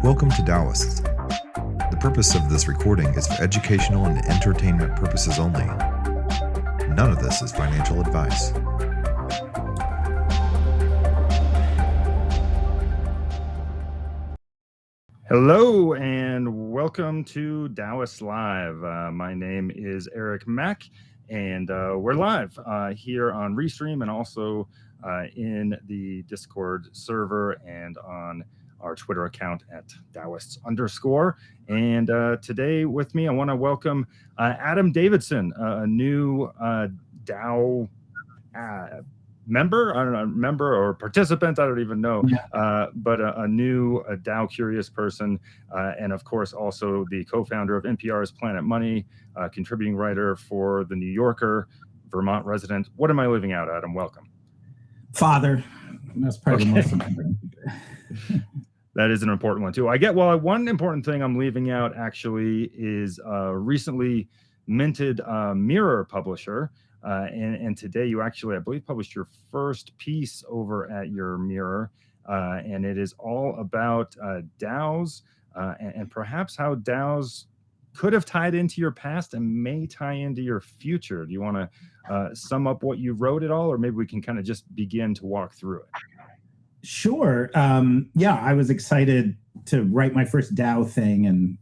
Welcome to DAOists. The purpose of this recording is for educational and entertainment purposes only. None of this is financial advice. Hello and welcome to DAOists Live. My name is Eric Mack, and we're live here on Restream and also in the Discord server and on our Twitter account at DAOists_. And today with me, I want to welcome Adam Davidson, a new DAO member, I don't know, member or participant, I don't even know, but a new DAO curious person, and of course also the co-founder of NPR's Planet Money, contributing writer for The New Yorker, Vermont resident. What am I leaving out, Adam? Welcome. Father. That's probably the most important. That is an important one too. One important thing I'm leaving out actually is recently minted Mirror publisher. And today you actually, I believe, published your first piece over at your Mirror, and it is all about DAOs and perhaps how DAOs could have tied into your past and may tie into your future. Do you want to sum up what you wrote at all, or maybe we can kind of just begin to walk through it? Sure. Yeah, I was excited to write my first DAO thing and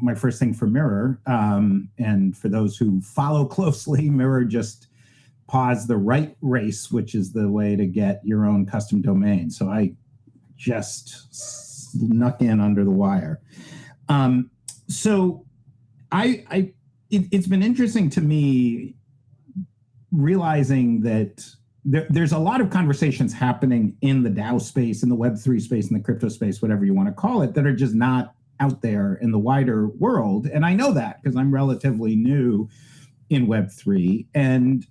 my first thing for Mirror. And for those who follow closely, Mirror just paused the right race, which is the way to get your own custom domain. So I just snuck in under the wire. So it's been interesting to me realizing that there's a lot of conversations happening in the DAO space, in the Web3 space, in the crypto space, whatever you want to call it, that are just not out there in the wider world. And I know that because I'm relatively new in Web3. And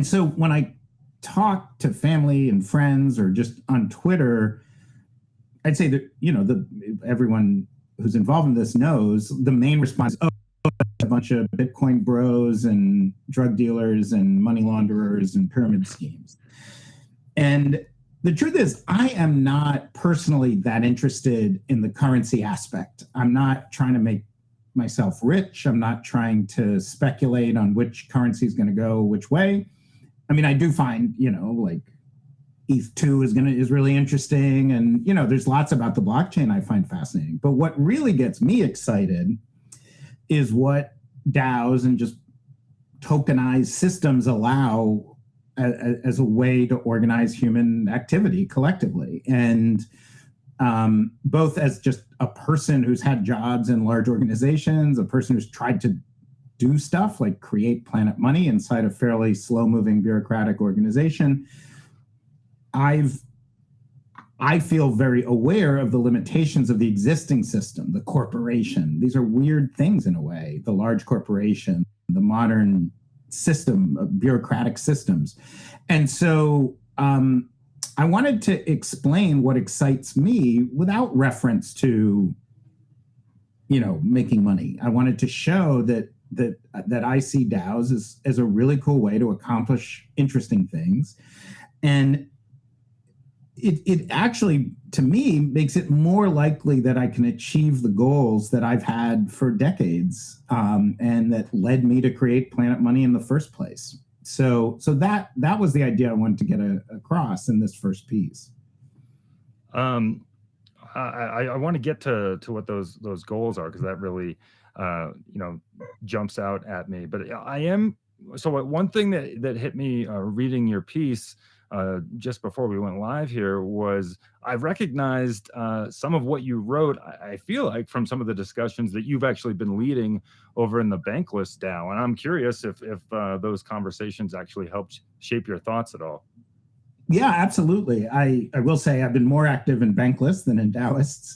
so when I talk to family and friends or just on Twitter, I'd say that, everyone who's involved in this knows the main response is, a bunch of Bitcoin bros and drug dealers and money launderers and pyramid schemes. And the truth is, I am not personally that interested in the currency aspect. I'm not trying to make myself rich. I'm not trying to speculate on which currency is going to go which way. I mean, I do find, like ETH2 is really interesting. And, there's lots about the blockchain I find fascinating. But what really gets me excited is what DAOs and just tokenized systems allow as a way to organize human activity collectively. And both as just a person who's had jobs in large organizations, a person who's tried to do stuff like create Planet Money inside a fairly slow-moving bureaucratic organization, I feel very aware of the limitations of the existing system, the corporation. These are weird things in a way, the large corporation, the modern system of bureaucratic systems. And so I wanted to explain what excites me without reference to, making money. I wanted to show that I see DAOs as a really cool way to accomplish interesting things. And it actually, to me, makes it more likely that I can achieve the goals that I've had for decades and that led me to create Planet Money in the first place. So that was the idea I wanted to get across in this first piece. I want to get to what those goals are, because that really jumps out at me. But one thing that hit me reading your piece just before we went live here was I recognized some of what you wrote, I feel like, from some of the discussions that you've actually been leading over in the Bankless DAO. And I'm curious if those conversations actually helped shape your thoughts at all. Yeah, absolutely. I will say I've been more active in Bankless than in DAOists,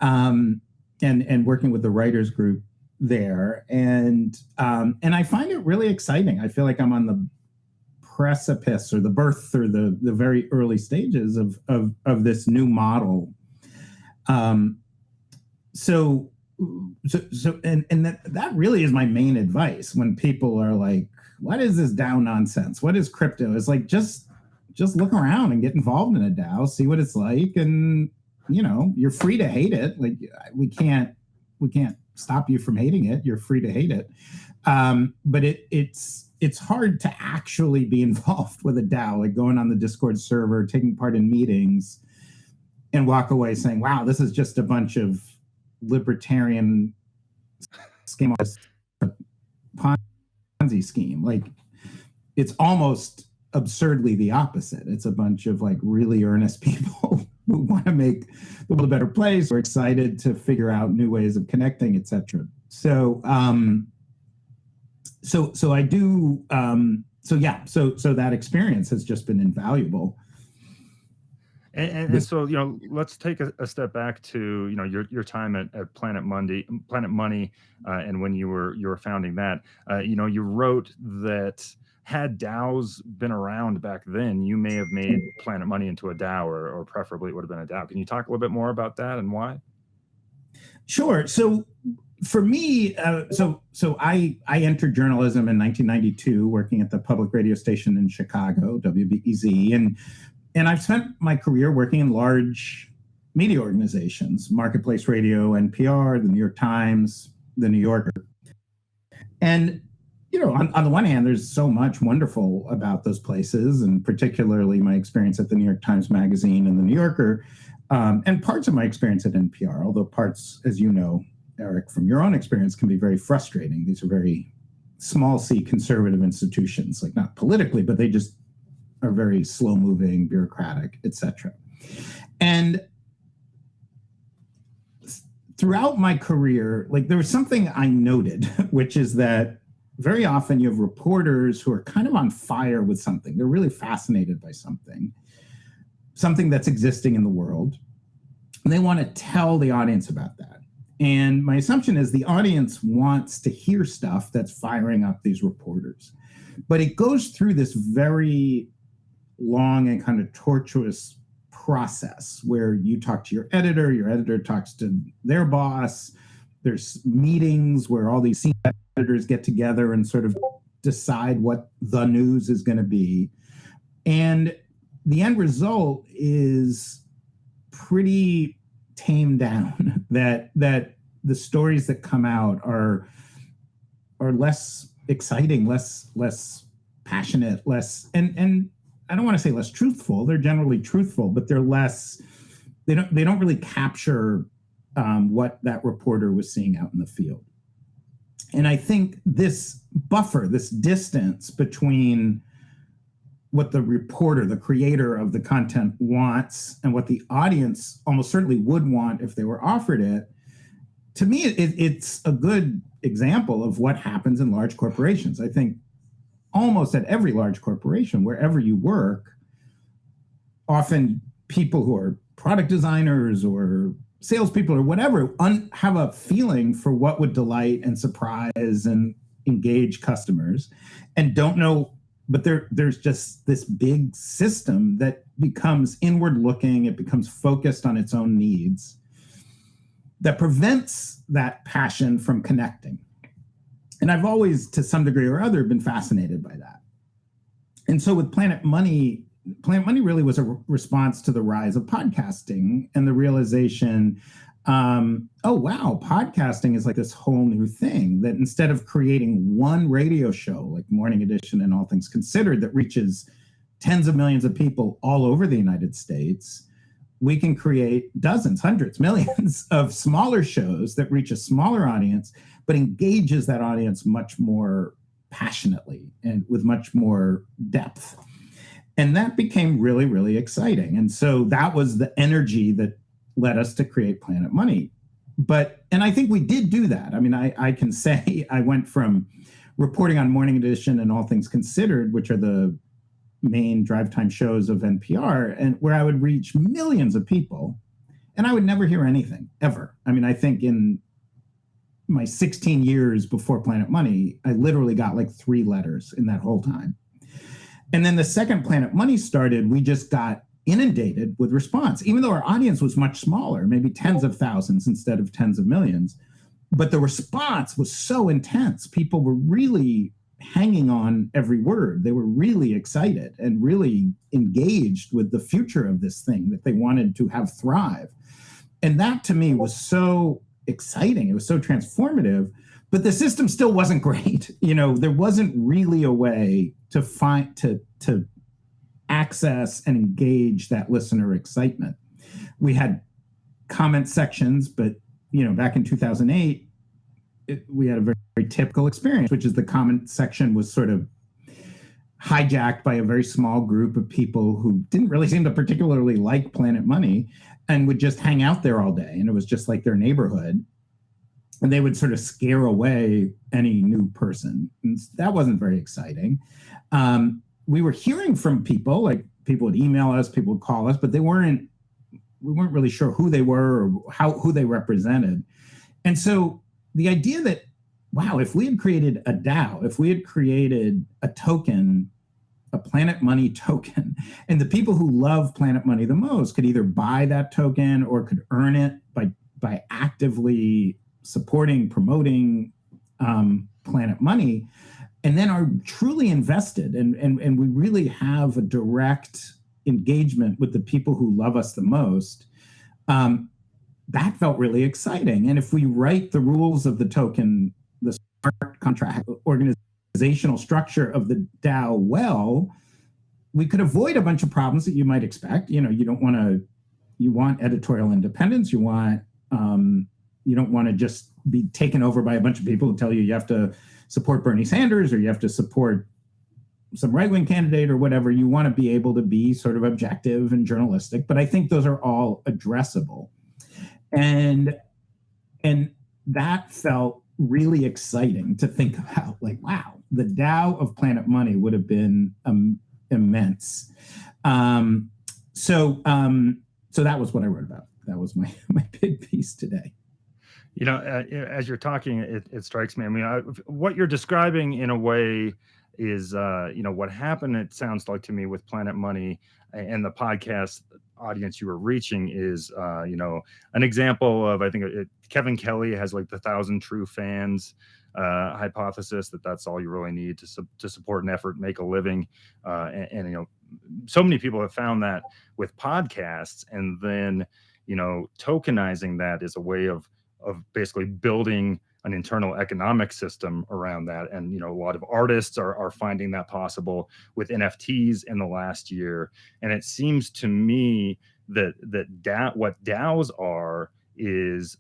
and working with the writers group there. And I find it really exciting. I feel like I'm on the precipice or the birth or the very early stages of this new model. So that really is my main advice when people are like, what is this DAO nonsense? What is crypto? It's like, just look around and get involved in a DAO, see what it's like, and you're free to hate it. Like we can't stop you from hating it. You're free to hate it. But it's hard to actually be involved with a DAO, like going on the Discord server, taking part in meetings, and walk away saying, wow, this is just a bunch of libertarian scheme, Ponzi scheme. Like, it's almost absurdly the opposite. It's a bunch of like really earnest people who want to make the world a better place. We're excited to figure out new ways of connecting, etc. So that experience has just been invaluable. And so, let's take a step back to, your time at Planet Money, and when you were founding that. You wrote that had DAOs been around back then, you may have made Planet Money into a DAO, or preferably it would have been a DAO. Can you talk a little bit more about that and why? Sure. So for me, I entered journalism in 1992, working at the public radio station in Chicago, WBEZ, and I've spent my career working in large media organizations, Marketplace Radio, NPR, the New York Times, the New Yorker. And, on the one hand, there's so much wonderful about those places, and particularly my experience at the New York Times Magazine and the New Yorker, and parts of my experience at NPR, although parts, as you know, Eric, from your own experience, can be very frustrating. These are very small c conservative institutions, like not politically, but they just are very slow-moving, bureaucratic, etc. And throughout my career, like there was something I noted, which is that very often you have reporters who are kind of on fire with something. They're really fascinated by something that's existing in the world, and they want to tell the audience about that. And my assumption is the audience wants to hear stuff that's firing up these reporters. But it goes through this very long and kind of tortuous process where you talk to your editor talks to their boss. There's meetings where all these senior editors get together and sort of decide what the news is going to be. And the end result is pretty tamed down, that the stories that come out are less exciting, less passionate, less and I don't want to say less truthful. They're generally truthful, but they're less. They don't really capture what that reporter was seeing out in the field. And I think this buffer, this distance between what the reporter, the creator of the content, wants and what the audience almost certainly would want if they were offered it, to me, it's a good example of what happens in large corporations. I think almost at every large corporation, wherever you work, often people who are product designers or salespeople or whatever have a feeling for what would delight and surprise and engage customers, and don't know. But there's just this big system that becomes inward looking. It becomes focused on its own needs that prevents that passion from connecting. And I've always, to some degree or other, been fascinated by that. And so with Planet Money really was a response to the rise of podcasting and the realization, oh, wow, podcasting is like this whole new thing, that instead of creating one radio show like Morning Edition and All Things Considered that reaches tens of millions of people all over the United States, we can create dozens, hundreds, millions of smaller shows that reach a smaller audience, but engages that audience much more passionately and with much more depth. And that became really, really exciting. And so that was the energy that led us to create Planet Money. And I think we did do that. I mean, I can say I went from reporting on Morning Edition and All Things Considered, which are the main drive time shows of NPR, and where I would reach millions of people, and I would never hear anything, ever. I mean, I think in my 16 years before Planet Money, I literally got like 3 letters in that whole time. And then the second Planet Money started, we just got inundated with response, even though our audience was much smaller, maybe tens of thousands instead of tens of millions. But the response was so intense. People were really hanging on every word. They were really excited and really engaged with the future of this thing that they wanted to have thrive. And that to me was so exciting. It was so transformative, but the system still wasn't great. There wasn't really a way to to access and engage that listener excitement. We had comment sections, but back in 2008, we had a very, very typical experience, which is the comment section was sort of hijacked by a very small group of people who didn't really seem to particularly like Planet Money and would just hang out there all day. And it was just like their neighborhood. And they would sort of scare away any new person. And that wasn't very exciting. We were hearing from people, like people would email us, people would call us, but we weren't really sure who they were or who they represented. And so the idea that, wow, if we had created a DAO, if we had created a token, a Planet Money token, and the people who love Planet Money the most could either buy that token or could earn it by actively supporting, promoting Planet Money, and then are truly invested, and we really have a direct engagement with the people who love us the most, that felt really exciting. And if we write the rules of the token, the smart contract, organizational structure of the DAO well, we could avoid a bunch of problems that you might expect. You want editorial independence. You don't want to just be taken over by a bunch of people who tell you have to support Bernie Sanders or you have to support some right-wing candidate or whatever. You want to be able to be sort of objective and journalistic, but I think those are all addressable. And that felt really exciting to think about, like, wow, the DAO of Planet Money would have been immense. So that was what I wrote about. That was my big piece today. As you're talking, it strikes me. I mean, what you're describing in a way is, what happened, it sounds like to me, with Planet Money and the podcast audience you were reaching is, an example of, I think Kevin Kelly has like the 1,000 true fans hypothesis, that's all you really need to support an effort, make a living. And so many people have found that with podcasts, and then, tokenizing that is a way of basically building an internal economic system around that. And, a lot of artists are finding that possible with NFTs in the last year. And it seems to me that what DAOs are is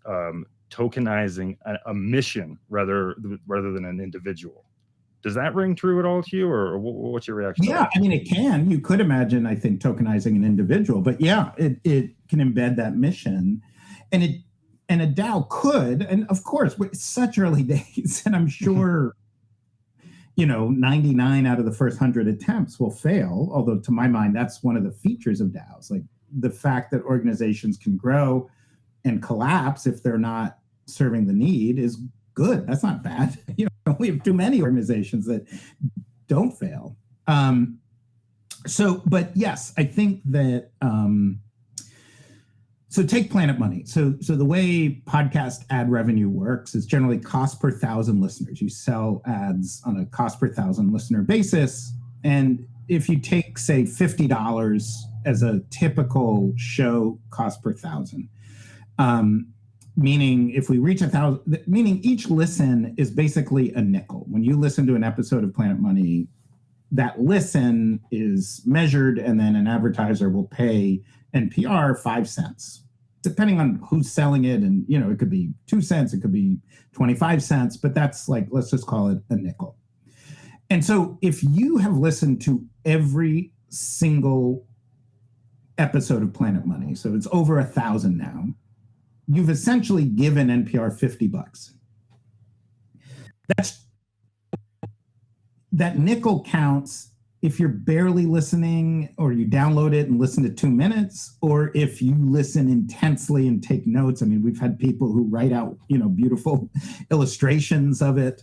tokenizing a mission rather than an individual. Does that ring true at all to you, or what's your reaction? Yeah, I mean, it can. You could imagine, I think, tokenizing an individual, but yeah, it can embed that mission. And a DAO could, and of course, it's such early days, and I'm sure, 99 out of the first 100 attempts will fail. Although, to my mind, that's one of the features of DAOs, like the fact that organizations can grow and collapse if they're not serving the need is good. That's not bad. We have too many organizations that don't fail. But yes, I think that. So take Planet Money. So the way podcast ad revenue works is generally cost per 1,000 listeners. You sell ads on a cost per 1,000 listener basis. And if you take, say, $50 as a typical show cost per 1,000, meaning if we reach 1,000, meaning each listen is basically a nickel. When you listen to an episode of Planet Money, that listen is measured, and then an advertiser will pay NPR 5 cents, depending on who's selling it. And, it could be 2 cents, it could be 25 cents, but that's like, let's just call it a nickel. And so if you have listened to every single episode of Planet Money, so it's over 1,000 now, you've essentially given NPR $50. That nickel counts if you're barely listening, or you download it and listen to 2 minutes, or if you listen intensely and take notes. I mean, we've had people who write out, beautiful illustrations of it.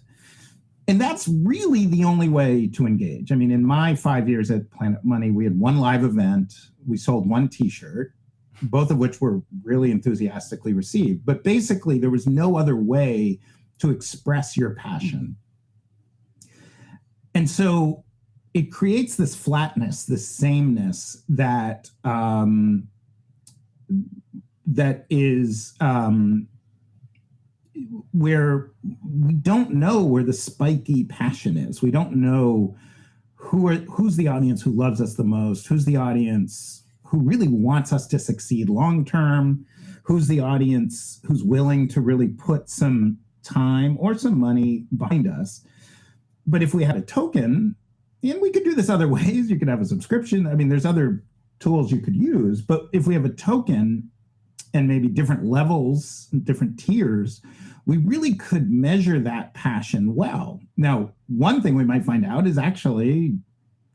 And that's really the only way to engage. I mean, in my 5 years at Planet Money, we had one live event. We sold one t-shirt, both of which were really enthusiastically received. But basically, there was no other way to express your passion. And so it creates this flatness, this sameness that that is where we don't know where the spiky passion is. We don't know who's the audience who loves us the most, who's the audience who really wants us to succeed long term, who's the audience who's willing to really put some time or some money behind us. But if we had a token, and we could do this other ways, you could have a subscription. I mean, there's other tools you could use, but if we have a token and maybe different levels, different tiers, we really could measure that passion well. Now, one thing we might find out is actually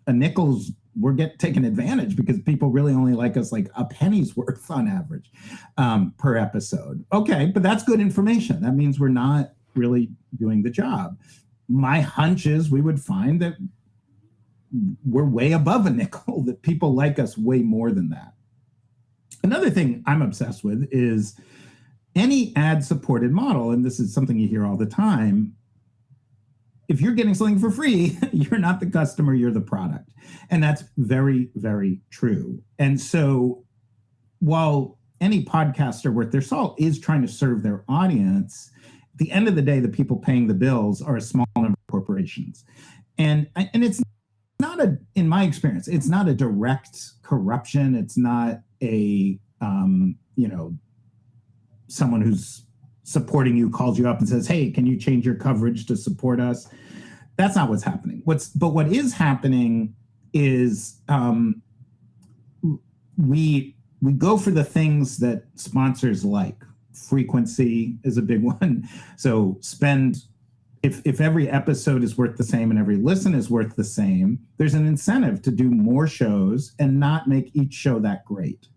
a nickel's, we're taking advantage because people really only like us like a penny's worth on average per episode. Okay, but that's good information. That means we're not really doing the job. My hunch is we would find that we're way above a nickel, that people like us way more than that. Another thing I'm obsessed with is any ad-supported model, and this is something you hear all the time, if you're getting something for free, you're not the customer, you're the product. And that's very, very true. And so while any podcaster worth their salt is trying to serve their audience, at the end of the day, the people paying the bills are a small number of corporations. And it's not in my experience, it's not a direct corruption. It's not a, someone who's supporting you calls you up and says, hey, can you change your coverage to support us? That's not what's happening. But what is happening is we go for the things that sponsors like. Frequency is a big one. So if every episode is worth the same and every listen is worth the same, there's an incentive to do more shows and not make each show that great.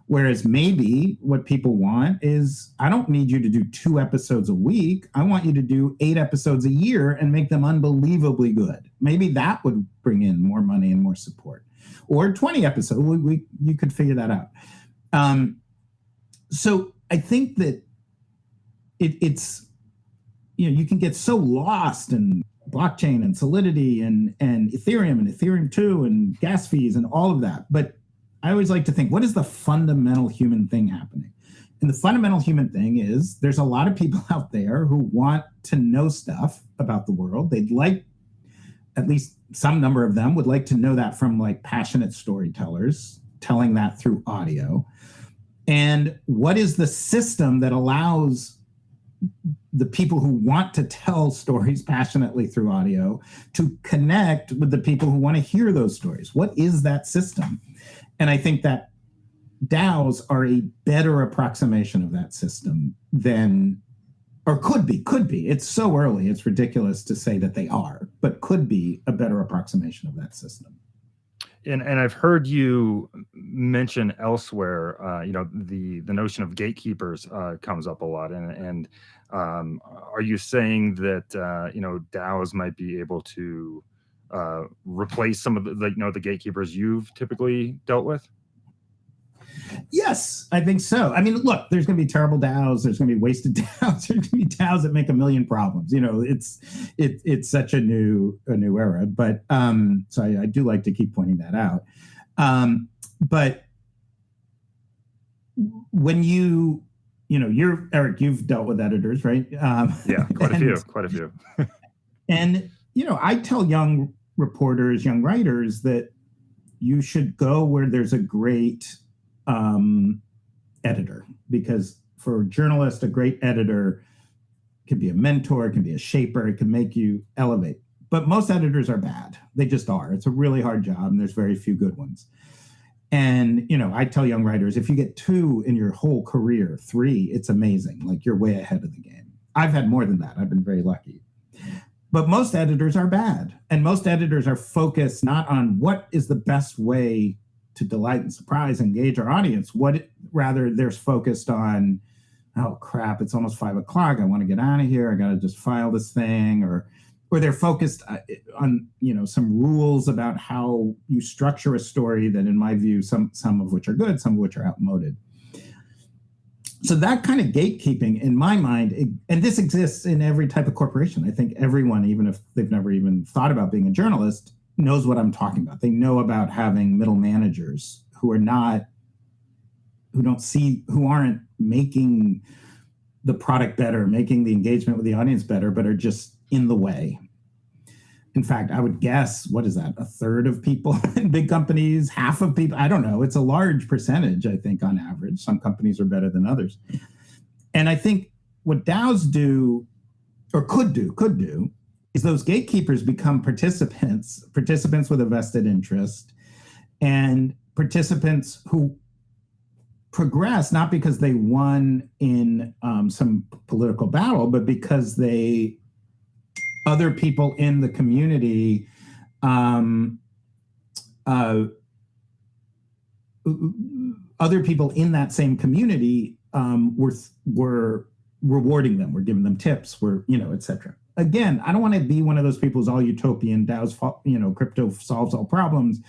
Whereas maybe what people want is, I don't need you to do 2 episodes a week. I want you to do 8 episodes a year and make them unbelievably good. Maybe that would bring in more money and more support. Or 20 episodes, you could figure that out. So I think that it's, you can get so lost in blockchain and Solidity and Ethereum and Ethereum 2 and gas fees and all of that. But I always like to think, what is the fundamental human thing happening? And the fundamental human thing is there's a lot of people out there who want to know stuff about the world. They'd like, at least some number of them would like to know that from like passionate storytellers telling that through audio. And what is the system that allows the people who want to tell stories passionately through audio to connect with the people who want to hear those stories? What is that system? And I think that DAOs are a better approximation of that system than, or could be. It's so early, it's ridiculous to say that they are, but could be a better approximation of that system. And I've heard you mention elsewhere, the notion of gatekeepers comes up a lot. And are you saying that DAOs might be able to replace some of the gatekeepers you've typically dealt with? Yes, I think so. I mean, look, there's going to be terrible DAOs. There's going to be wasted DAOs. There's going to be DAOs that make a million problems. It's such a new era. But so I do like to keep pointing that out. But when you're Eric, you've dealt with editors, right? Yeah, quite a few. And I tell young reporters, young writers that you should go where there's a great editor, because for a journalist, a great editor can be a mentor, can be a shaper, it can make you elevate. But most editors are bad. They just are. It's a really hard job, and there's very few good ones. And, I tell young writers, if you get 2 in your whole career, 3, it's amazing. Like, you're way ahead of the game. I've had more than that. I've been very lucky. But most editors are bad. And most editors are focused not on what is the best way to delight and surprise, engage our audience. Rather, they're focused on, oh crap, it's almost 5 o'clock. I want to get out of here. I got to just file this thing. Or they're focused on, some rules about how you structure a story that, in my view, some of which are good, some of which are outmoded. So that kind of gatekeeping, in my mind, and this exists in every type of corporation. I think everyone, even if they've never even thought about being a journalist, knows what I'm talking about. They know about having middle managers who aren't making the product better, making the engagement with the audience better, but are just in the way. In fact, I would guess, what is that? A third of people in big companies, half of people, I don't know. It's a large percentage, I think, on average. Some companies are better than others. And I think what DAOs do, or could do, is those gatekeepers become participants with a vested interest, and participants who progress not because they won in some political battle, but because other people in the community other people in that same community were rewarding them, were giving them tips, et cetera. Again, I don't want to be one of those people who's all utopian, DAOs, crypto solves all problems,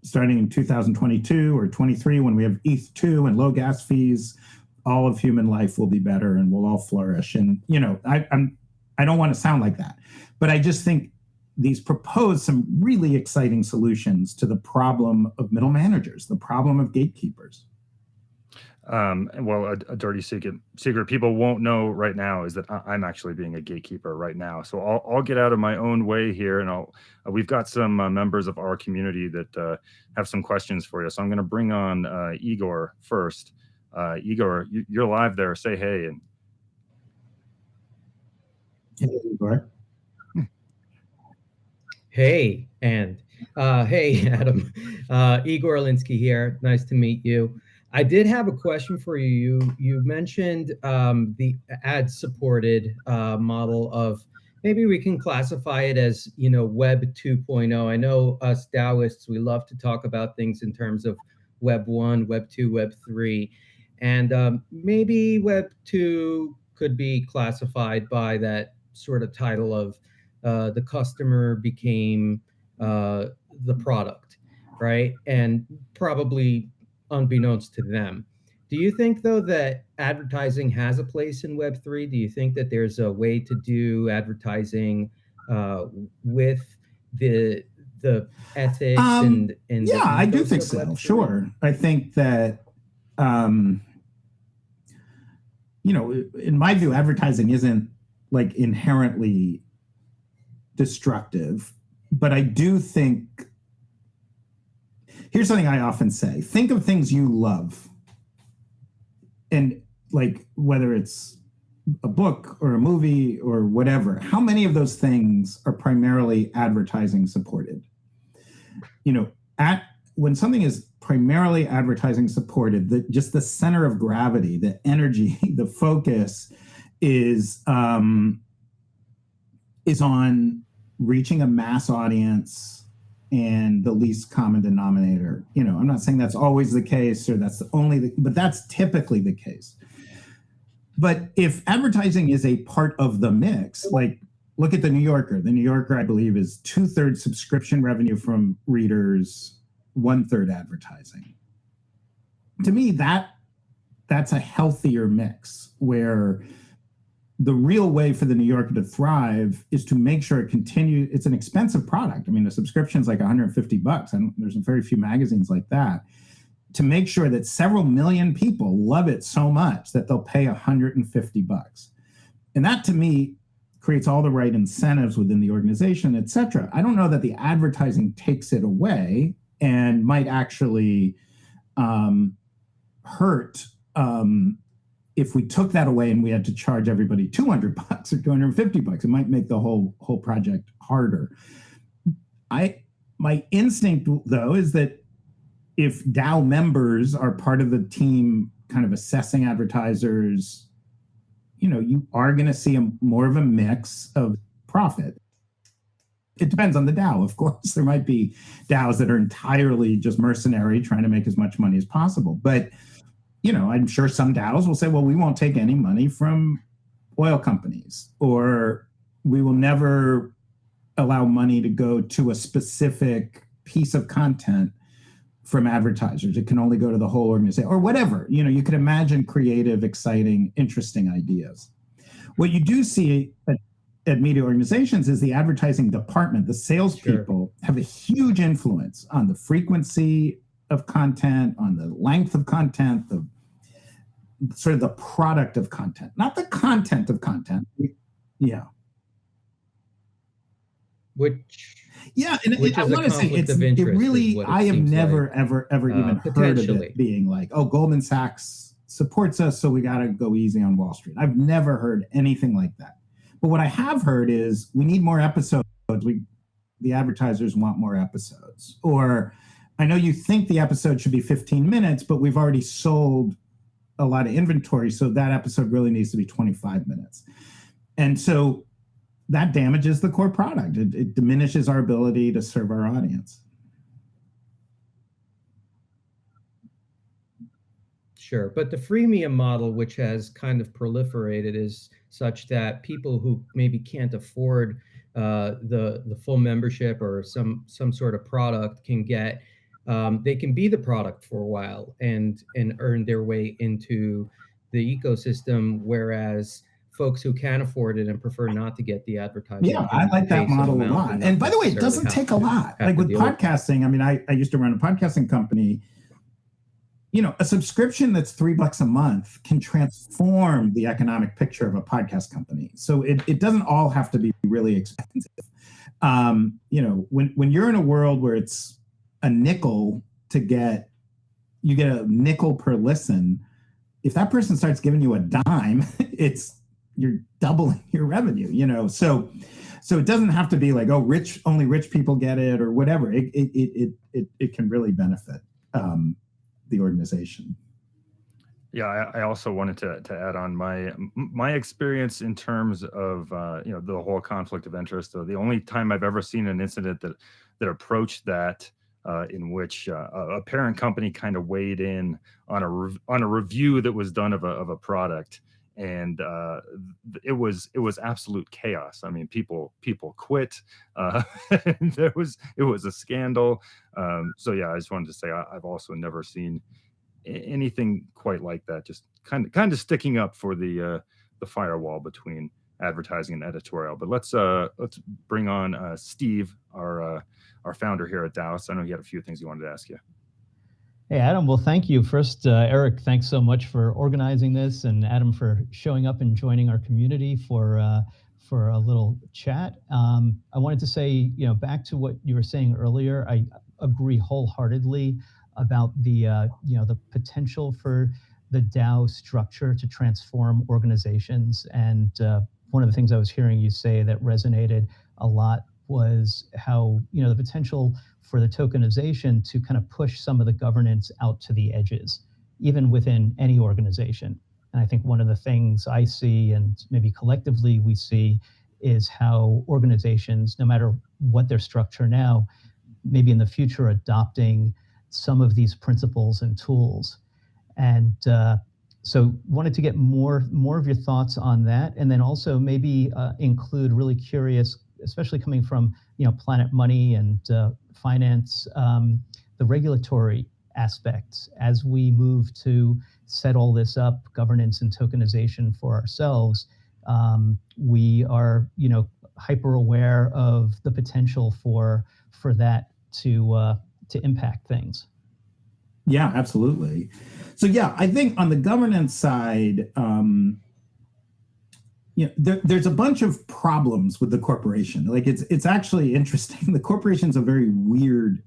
starting in 2022 or 23, when we have ETH2 and low gas fees, all of human life will be better and we'll all flourish. And, I don't want to sound like that, but I just think these propose some really exciting solutions to the problem of middle managers, the problem of gatekeepers. Well, a dirty secret people won't know right now is that I'm actually being a gatekeeper right now. So I'll get out of my own way here, and we've got some members of our community that have some questions for you. So I'm going to bring on Igor first. Igor, you're live there. Say hey. And hey, Igor. Hey, and hey, Adam. Igor Alinsky here. Nice to meet you. I did have a question for you. You mentioned the ad-supported model of, maybe we can classify it as, Web 2.0. I know us DAOists, we love to talk about things in terms of Web 1, Web 2, Web 3. And maybe Web 2 could be classified by that sort of title of the customer became the product, right? And probably unbeknownst to them. Do you think, though, that advertising has a place in Web3? Do you think that there's a way to do advertising with the ethics and yeah, I do think so. Web3? Sure. I think that in my view, advertising isn't like inherently destructive, but I do think, here's something I often say: think of things you love, and like whether it's a book or a movie or whatever, how many of those things are primarily advertising supported? When something is primarily advertising supported, just the center of gravity, the energy, the focus is on reaching a mass audience and the least common denominator. I'm not saying that's always the case or that's but that's typically the case. But if advertising is a part of the mix, like look at the New Yorker. The New Yorker, I believe, is 2/3 subscription revenue from readers, 1/3 advertising. To me, that's a healthier mix, where the real way for the New Yorker to thrive is to make sure it continues. It's an expensive product. I mean, the subscription's like $150. And there's very few magazines like that. To make sure that several million people love it so much that they'll pay $150. And that, to me, creates all the right incentives within the organization, et cetera. I don't know that the advertising takes it away and might actually hurt if we took that away and we had to charge everybody $200 or $250. It might make the whole project harder. My instinct, though, is that if DAO members are part of the team kind of assessing advertisers, you are going to see more of a mix of profit. It depends on the DAO, of course. There might be DAOs that are entirely just mercenary, trying to make as much money as possible. But I'm sure some DAOs will say, well, we won't take any money from oil companies, or we will never allow money to go to a specific piece of content from advertisers. It can only go to the whole organization or whatever. You could imagine creative, exciting, interesting ideas. What you do see at media organizations is the advertising department, the salespeople have a huge influence on the frequency of content, on the length of content, the sort of the product of content, not the content of content. Yeah. And I want to say it really, I have never, ever even heard of it being like, oh, Goldman Sachs supports us, so we got to go easy on Wall Street. I've never heard anything like that. But what I have heard is we need more episodes. The advertisers want more episodes. Or I know you think the episode should be 15 minutes, but we've already sold a lot of inventory, so that episode really needs to be 25 minutes. And so that damages the core product. It diminishes our ability to serve our audience. Sure, but the freemium model, which has kind of proliferated, is such that people who maybe can't afford the full membership or some sort of product can get, they can be the product for a while and earn their way into the ecosystem, whereas folks who can't afford it and prefer not to get the advertising. Yeah, I like that model a lot. And by the way, it doesn't take a lot. Like with podcasting, I mean, I used to run a podcasting company. A subscription that's $3 a month can transform the economic picture of a podcast company. So it doesn't all have to be really expensive. When you're in a world where it's a nickel you get a nickel per listen. If that person starts giving you a dime, you're doubling your revenue, so it doesn't have to be like, oh, only rich people get it or whatever. It can really benefit the organization. Yeah, I also wanted to add on my experience in terms of the whole conflict of interest. So the only time I've ever seen an incident that approached that in which a parent company kind of weighed in on a review that was done of a product. And it was absolute chaos. I mean, people quit. It was a scandal. So yeah, I just wanted to say I've also never seen anything quite like that. Just kind of sticking up for the firewall between advertising and editorial. But let's bring on Steve, our founder here at DAOists. I know he had a few things he wanted to ask you. Hey, Adam. Well, thank you. First, Eric, thanks so much for organizing this, and Adam for showing up and joining our community for a little chat. I wanted to say, back to what you were saying earlier, I agree wholeheartedly about the potential for the DAO structure to transform organizations. And one of the things I was hearing you say that resonated a lot was how, the potential for the tokenization to kind of push some of the governance out to the edges, even within any organization. And I think one of the things I see, and maybe collectively we see, is how organizations, no matter what their structure now, maybe in the future adopting some of these principles and tools. And so wanted to get more of your thoughts on that, and then also maybe include, really curious, especially coming from Planet Money and finance, the regulatory aspects as we move to set all this up, governance and tokenization for ourselves. We are hyper aware of the potential for that to impact things. Yeah, absolutely. So yeah, I think on the governance side, there's a bunch of problems with the corporation. Like it's actually interesting. The corporation's a very weird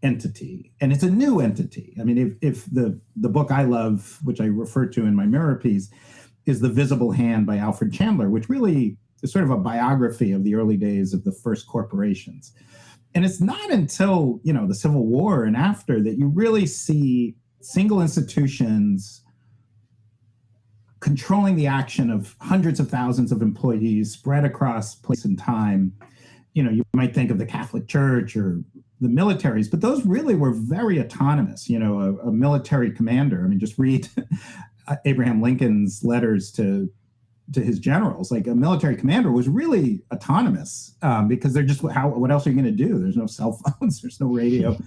entity, and it's a new entity. I mean, if the book I love, which I refer to in my mirror piece, is The Visible Hand by Alfred Chandler, which really is sort of a biography of the early days of the first corporations. And it's not until, the Civil War and after that you really see single institutions controlling the action of hundreds of thousands of employees spread across place and time. You might think of the Catholic Church or the militaries, but those really were very autonomous. A military commander, I mean, just read Abraham Lincoln's letters to his generals. Like, a military commander was really autonomous because they're just, what else are you going to do? There's no cell phones, there's no radio.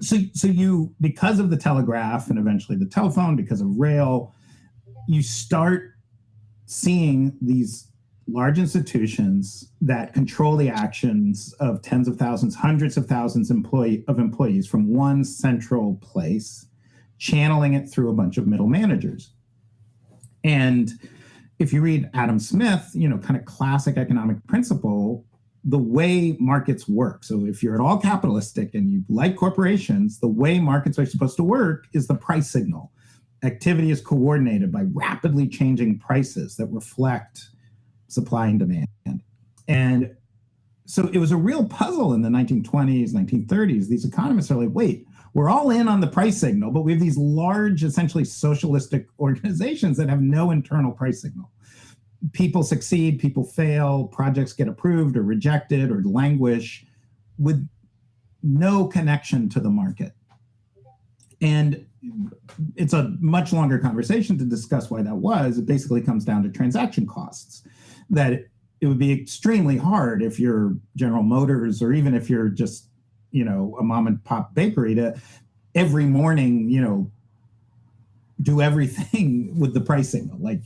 so you, because of the telegraph and eventually the telephone, because of rail, you start seeing these large institutions that control the actions of tens of thousands, hundreds of thousands of employees from one central place, channeling it through a bunch of middle managers. And if you read Adam Smith, kind of classic economic principle, the way markets work. So if you're at all capitalistic and you like corporations, the way markets are supposed to work is the price signal. Activity is coordinated by rapidly changing prices that reflect supply and demand. And so it was a real puzzle in the 1920s, 1930s. These economists are like, wait, we're all in on the price signal, but we have these large, essentially socialistic organizations that have no internal price signal. People succeed, people fail, projects get approved or rejected or languish with no connection to the market. And it's a much longer conversation to discuss why that was. It basically comes down to transaction costs, that it would be extremely hard if you're General Motors, or even if you're just, a mom and pop bakery, to every morning, do everything with the price signal. Like,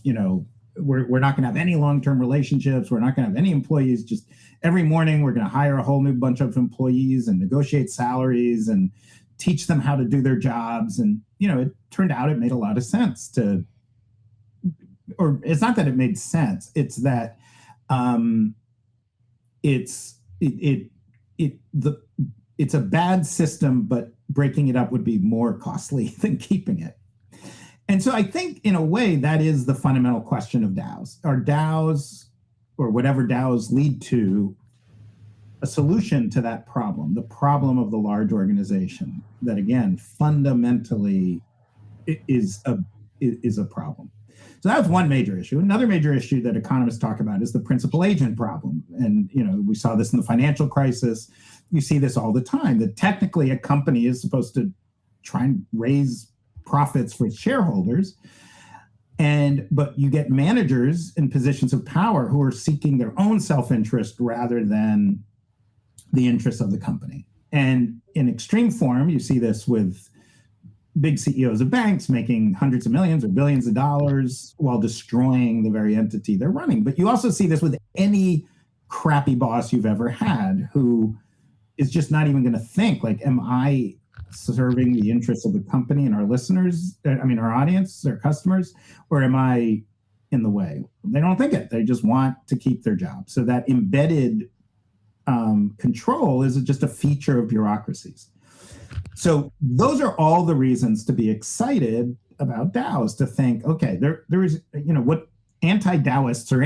we're not going to have any long-term relationships. We're not going to have any employees. Just every morning, we're going to hire a whole new bunch of employees and negotiate salaries and teach them how to do their jobs. And, it turned out it made a lot of sense or it's not that it made sense. It's that it's a bad system, but breaking it up would be more costly than keeping it. And so I think, in a way, that is the fundamental question of DAOs. Are DAOs, or whatever DAOs lead to, a solution to that problem, the problem of the large organization that, again, fundamentally is a problem. So that's one major issue. Another major issue that economists talk about is the principal agent problem. And, we saw this in the financial crisis. You see this all the time, that technically a company is supposed to try and raise profits for its shareholders. But you get managers in positions of power who are seeking their own self-interest rather than the interests of the company. And in extreme form, you see this with big CEOs of banks making hundreds of millions or billions of dollars while destroying the very entity they're running. But you also see this with any crappy boss you've ever had who is just not even going to think, like, am I serving the interests of the company and our listeners, our audience, their customers, or am I in the way? They don't think it. They just want to keep their job. So that embedded control is just a feature of bureaucracies. So those are all the reasons to be excited about DAOs, to think, okay, there is, what anti-DAOists or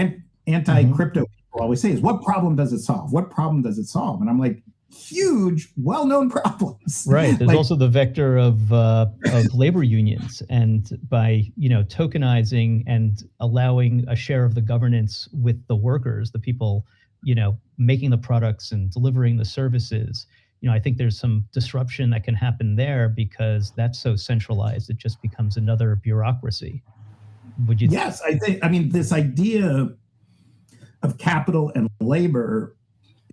anti-crypto people always say is, what problem does it solve? What problem does it solve? And I'm like, huge, well-known problems. Right. There's also the vector of labor unions, and by tokenizing and allowing a share of the governance with the workers, the people making the products and delivering the services. I think there's some disruption that can happen there, because that's so centralized, it just becomes another bureaucracy. Would you? Yes, this idea of capital and labor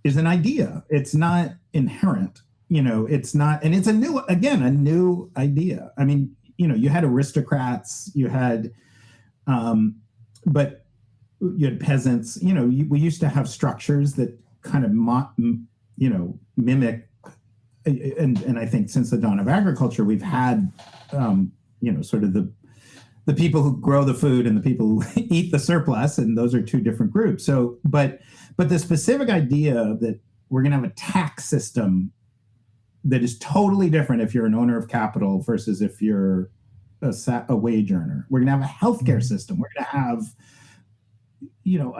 is an idea. It's not inherent. It's not, and it's a new idea. You had aristocrats, you had, but you had peasants. We used to have structures that kind of, mimic. And I think since the dawn of agriculture, we've had, sort of the people who grow the food and the people who eat the surplus, and those are two different groups. So, but the specific idea that we're going to have a tax system that is totally different if you're an owner of capital versus if you're a wage earner. We're going to have a healthcare system. We're going to have,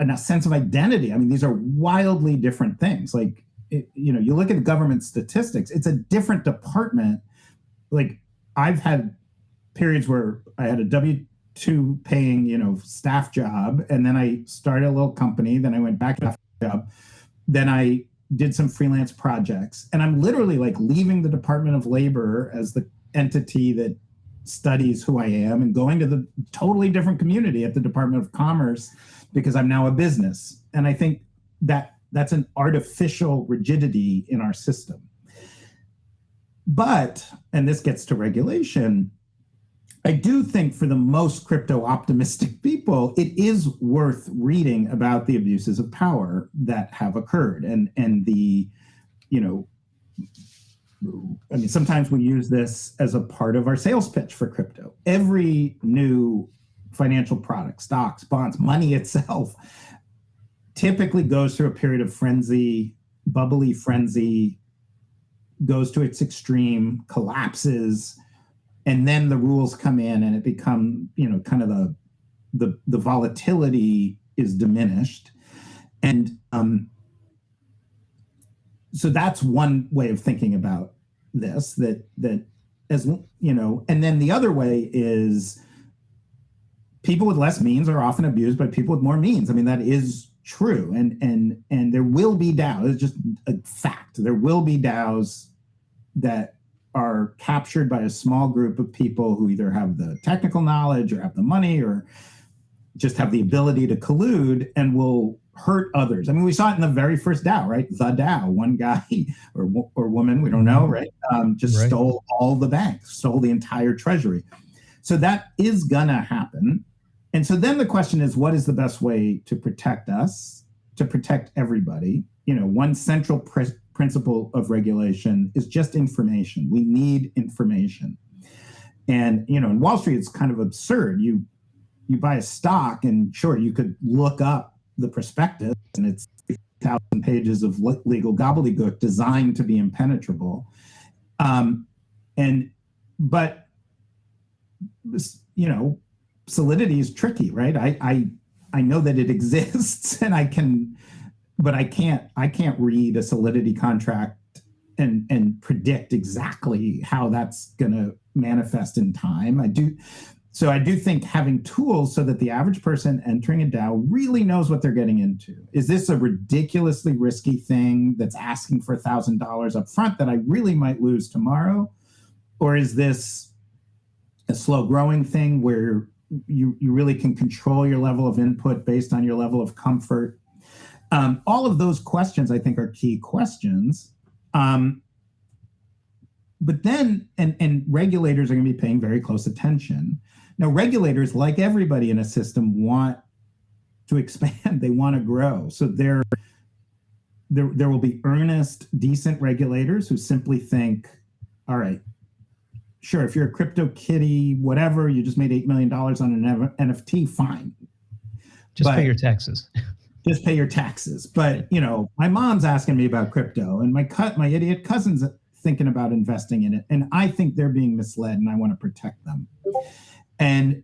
a sense of identity. These are wildly different things. Like, you look at the government statistics, it's a different department. Like, I've had periods where I had a W-2 paying, staff job, and then I started a little company, then I went back to a job, then I did some freelance projects, and I'm literally like leaving the Department of Labor as the entity that studies who I am and going to the totally different community at the Department of Commerce because I'm now a business. And I think that that's an artificial rigidity in our system. But, and this gets to regulation, I do think for the most crypto optimistic people, it is worth reading about the abuses of power that have occurred. And the, you know, I mean, sometimes we use this as a part of our sales pitch for crypto. Every new financial product, stocks, bonds, money itself, typically goes through a period of frenzy, bubbly frenzy, goes to its extreme, collapses, and then the rules come in and it become, you know, kind of the volatility is diminished. And so that's one way of thinking about this, that as you know, and then the other way is people with less means are often abused by people with more means. I mean, that is true. And there will be DAOs, it's just a fact. There will be DAOs that are captured by a small group of people who either have the technical knowledge or have the money or just have the ability to collude and will hurt others. I mean, we saw it in the very first DAO, right? The DAO, one guy or woman, we don't know, right? Just Right. stole all the banks, stole the entire treasury. So that is gonna happen. And so then the question is, what is the best way to protect us, to protect everybody? You know, one central principle of regulation is just information. We need information. And, you know, in Wall Street, it's kind of absurd. You buy a stock and sure, you could look up the prospectus and it's 1,000 pages of legal gobbledygook designed to be impenetrable. But, you know, solidity is tricky, right? I know that it exists and I can't read a solidity contract and predict exactly how that's going to manifest in time. I do think having tools so that the average person entering a DAO really knows what they're getting into. Is this a ridiculously risky thing that's asking for $1,000 up front that I really might lose tomorrow? Or is this a slow growing thing where you really can control your level of input based on your level of comfort? All of those questions, I think, are key questions. But then, and regulators are going to be paying very close attention. Now, regulators, like everybody in a system, want to expand. They want to grow. So there will be earnest, decent regulators who simply think, all right, sure, if you're a crypto kitty, whatever, you just made $8 million on an NFT, fine. Just pay your taxes. Just pay your taxes. But, you know, my mom's asking me about crypto and my idiot cousin's thinking about investing in it. And I think they're being misled and I want to protect them. And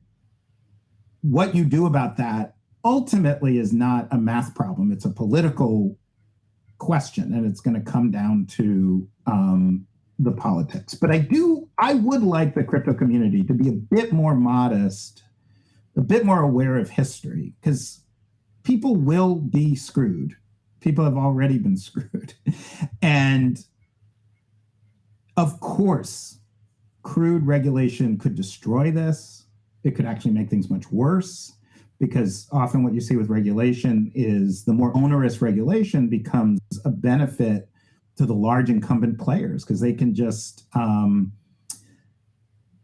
what you do about that ultimately is not a math problem. It's a political question and it's going to come down to the politics. But I would like the crypto community to be a bit more modest, a bit more aware of history, because people will be screwed. People have already been screwed. And of course, crude regulation could destroy this. It could actually make things much worse, because often what you see with regulation is the more onerous regulation becomes a benefit to the large incumbent players, because they can just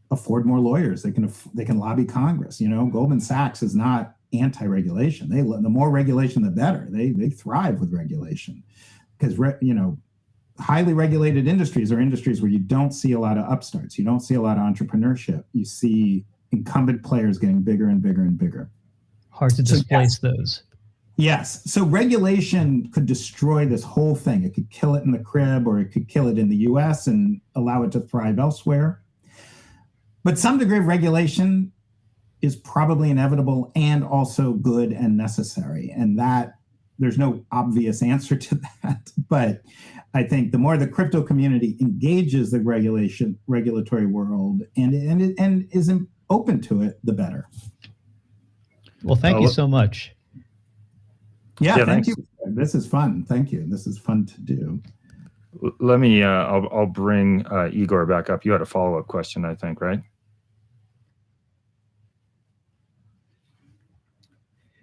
afford more lawyers. They can lobby Congress. You know, Goldman Sachs is not anti-regulation. The more regulation, the better. They thrive with regulation, because highly regulated industries are industries where you don't see a lot of upstarts. You don't see a lot of entrepreneurship. You see incumbent players getting bigger and bigger and bigger. Hard to displace those. Yes. So regulation could destroy this whole thing. It could kill it in the crib, or it could kill it in the US and allow it to thrive elsewhere. But some degree of regulation is probably inevitable and also good and necessary. And that there's no obvious answer to that. But I think the more the crypto community engages the regulatory world and is open to it, the better. Well, thank you so much. Yeah, thank thanks. you. This is fun. Thank you. This is fun to do. Let me, I'll bring Igor back up. You had a follow-up question, I think, right?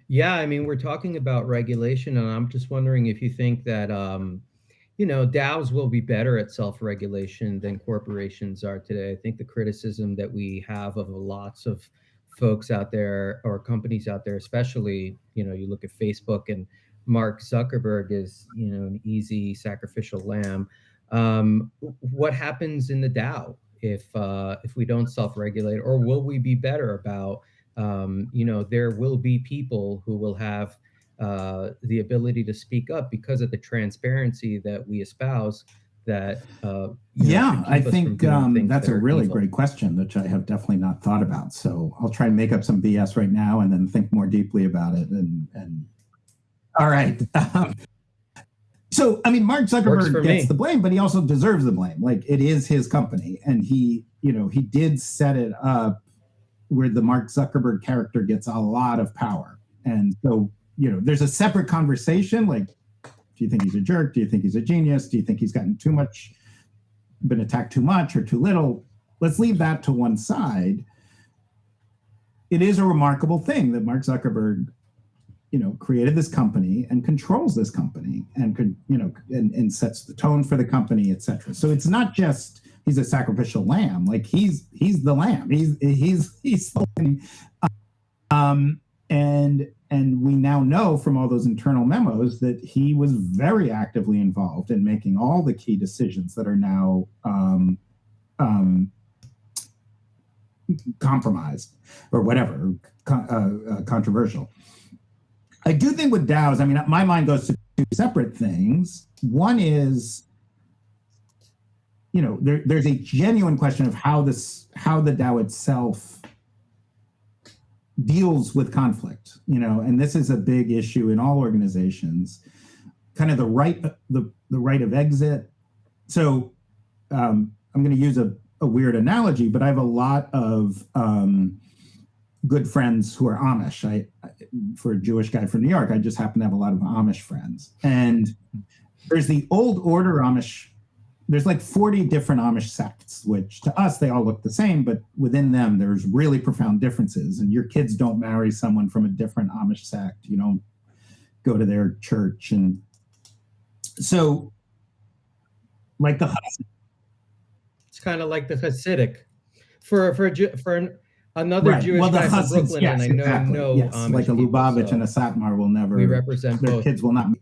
Yeah, I mean, we're talking about regulation, and I'm just wondering if you think that, DAOs will be better at self-regulation than corporations are today. I think the criticism that we have of lots of folks out there, or companies out there, especially, you look at Facebook and Mark Zuckerberg is, an easy sacrificial lamb. What happens in the DAO if we don't self-regulate, or will we be better about, there will be people who will have the ability to speak up because of the transparency that we espouse, that I think that's a really great question, which I have definitely not thought about. So I'll try and make up some BS right now and then think more deeply about it. And all right. So, I mean, Mark Zuckerberg gets the blame, but he also deserves the blame. Like, it is his company, and he did set it up where the Mark Zuckerberg character gets a lot of power. And so, there's a separate conversation, like, do you think he's a jerk? Do you think he's a genius? Do you think he's gotten been attacked too much or too little? Let's leave that to one side. It is a remarkable thing that Mark Zuckerberg, created this company and controls this company and and sets the tone for the company, et cetera. So it's not just he's a sacrificial lamb, like he's the lamb. He's and we now know from all those internal memos that he was very actively involved in making all the key decisions that are now compromised or whatever, controversial. I do think with DAOs, I mean, my mind goes to two separate things. One is, there's a genuine question of how the DAO itself deals with conflict, and this is a big issue in all organizations, kind of the right of exit. So I'm going to use a weird analogy, but I have a lot of good friends who are Amish. For a Jewish guy from New York, I just happen to have a lot of Amish friends. And there's the old order Amish. There's like 40 different Amish sects, which to us, they all look the same, but within them, there's really profound differences. And your kids don't marry someone from a different Amish sect. You don't go to their church. And so, like it's kind of like the Hasidic. For another Jewish guy from Brooklyn, yes, and I know yes. Amish like a Lubavitch so and a Satmar will never. We represent their both. Kids will not be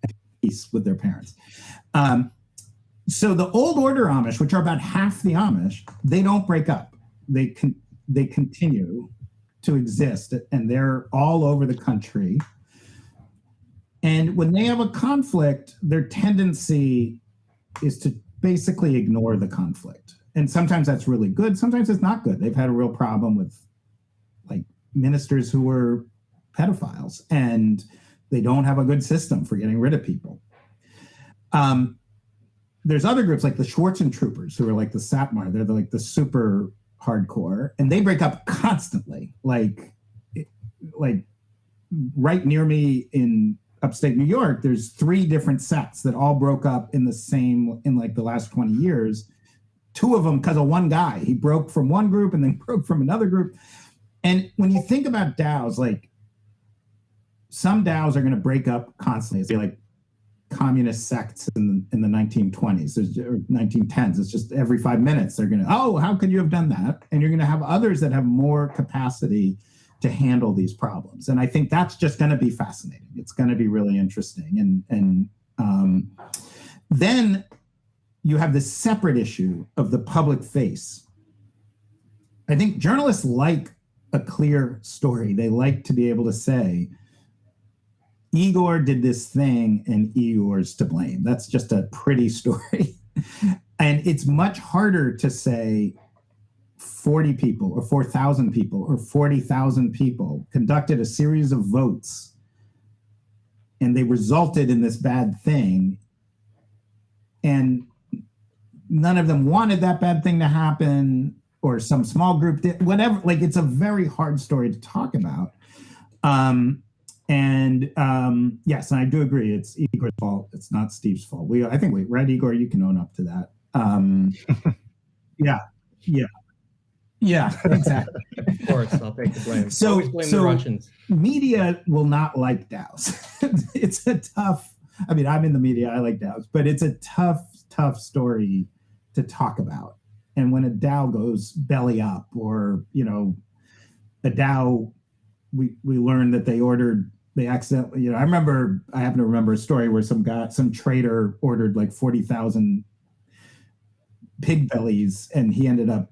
at peace with their parents. So the old order Amish, which are about half the Amish, they don't break up. They continue to exist, and they're all over the country. And when they have a conflict, their tendency is to basically ignore the conflict. And sometimes that's really good. Sometimes it's not good. They've had a real problem with like ministers who were pedophiles, and they don't have a good system for getting rid of people. There's other groups like the Schwarzen Troopers who are like the Satmar. They're like the super hardcore, and they break up constantly. Like right near me in upstate New York, there's 3 different sects that all broke up in like the last 20 years. 2 of them because of one guy. He broke from one group and then broke from another group. And when you think about DAOs, like some DAOs are going to break up constantly. It's like communist sects in the 1920s or 1910s. It's just every 5 minutes they're going to, how could you have done that? And you're going to have others that have more capacity to handle these problems. And I think that's just going to be fascinating. It's going to be really interesting. And then you have this separate issue of the public face. I think journalists like a clear story. They like to be able to say, Igor did this thing and Igor's to blame. That's just a pretty story. And it's much harder to say 40 people or 4,000 people or 40,000 people conducted a series of votes and they resulted in this bad thing. And none of them wanted that bad thing to happen, or some small group did, whatever. Like, it's a very hard story to talk about. Yes, and I do agree. It's Igor's fault. It's not Steve's fault. Right, Igor, you can own up to that. Yeah, exactly. Of course, I'll take the blame. So Always blame the Russians. Media will not like DAOs. It's a tough I mean, I'm in the media. I like DAOs, but it's a tough story to talk about. And when a DAO goes belly up, or a DAO, we learned that they accidentally, I happen to remember a story where some trader ordered like 40,000 pig bellies, and he ended up,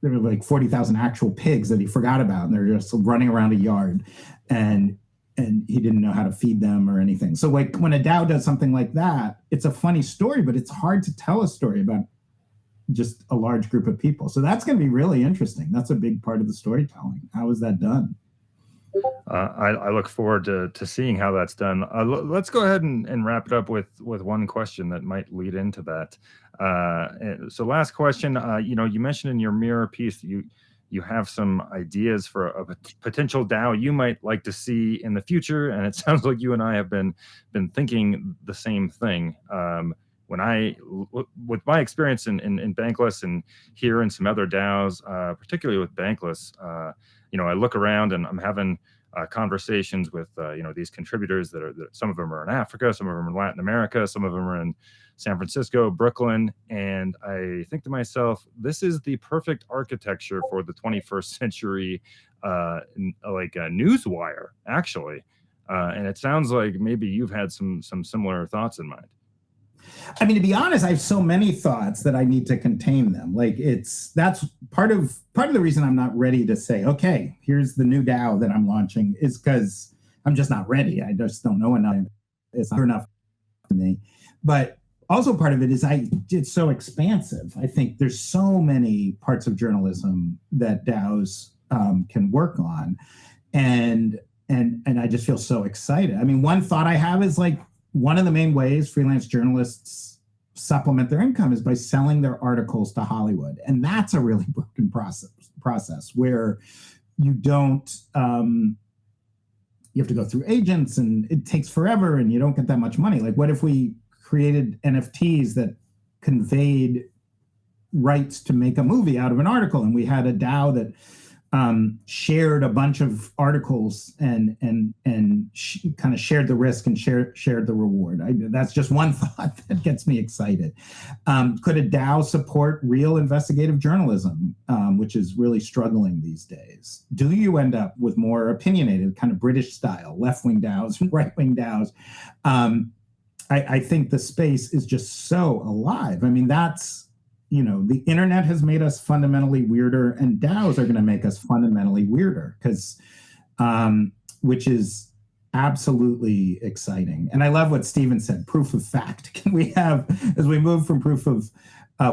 there were like 40,000 actual pigs that he forgot about, and they're just running around a yard, and he didn't know how to feed them or anything. So like when a DAO does something like that, it's a funny story, but it's hard to tell a story about just a large group of people. So that's going to be really interesting. That's a big part of the storytelling. How is that done? I look forward to seeing how that's done. Let's go ahead and wrap it up with one question that might lead into that. So last question, you mentioned in your Mirror piece that you have some ideas for a potential DAO you might like to see in the future, and it sounds like you and I have been thinking the same thing. With my experience in Bankless and here in some other DAOs, particularly with Bankless, I look around and I'm having conversations with these contributors that some of them are in Africa, some of them are in Latin America, some of them are in San Francisco, Brooklyn, and I think to myself, this is the perfect architecture for the 21st century, like a newswire, actually. And it sounds like maybe you've had some similar thoughts in mind. I mean, to be honest, I have so many thoughts that I need to contain them. Like that's part of the reason I'm not ready to say, okay, here's the new DAO that I'm launching, is because I'm just not ready. I just don't know enough. It's not enough to me. But also part of it is it's so expansive. I think there's so many parts of journalism that DAOs can work on. And I just feel so excited. I mean, one thought I have is like, one of the main ways freelance journalists supplement their income is by selling their articles to Hollywood. And that's a really broken process where you don't, you have to go through agents, and it takes forever, and you don't get that much money. Like, what if we created NFTs that conveyed rights to make a movie out of an article, and we had a DAO that shared a bunch of articles and kind of shared the risk and shared the reward. That's just one thought that gets me excited. Could a DAO support real investigative journalism, which is really struggling these days? Do you end up with more opinionated, kind of British style, left-wing DAOs and right-wing DAOs? I think the space is just so alive. I mean, that's, the internet has made us fundamentally weirder, and DAOs are going to make us fundamentally weirder, which is absolutely exciting. And I love what Steven said, proof of fact. Can we have, as we move from proof of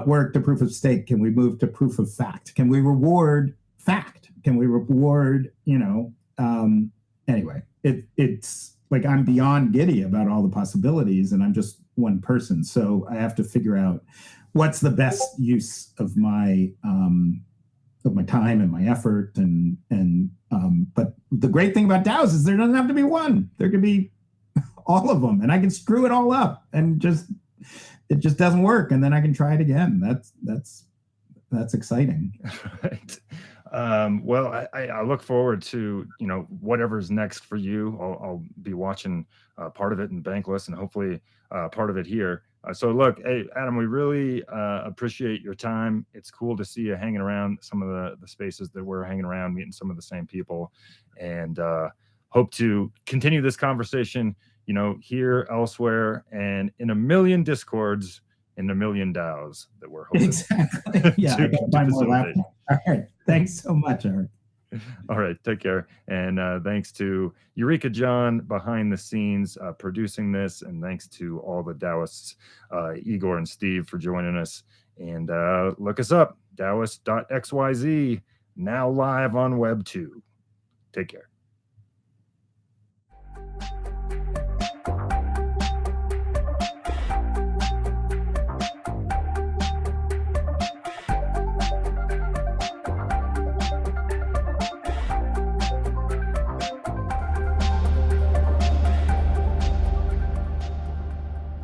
work to proof of stake, can we move to proof of fact? Can we reward fact? Can we reward, anyway, it's like I'm beyond giddy about all the possibilities, and I'm just one person. So I have to figure out what's the best use of my time and my effort, but the great thing about DAOs is there doesn't have to be one. There could be all of them, and I can screw it all up, and it just doesn't work, and then I can try it again. That's exciting. Right. Well, I look forward to whatever's next for you. I'll be watching part of it in Bankless, and hopefully part of it here. So look, hey, Adam, we really appreciate your time. It's cool to see you hanging around some of the spaces that we're hanging around, meeting some of the same people, and hope to continue this conversation, here, elsewhere, and in a million Discords, in a million DAOs that we're hoping. Exactly. Yeah, I gotta buy more laptops. All right. Thanks so much, Eric. All right, take care. And thanks to Eureka John behind the scenes producing this, and thanks to all the DAOists, Igor and Steve, for joining us. And look us up, DAOist.xyz, now live on Web 2. Take care.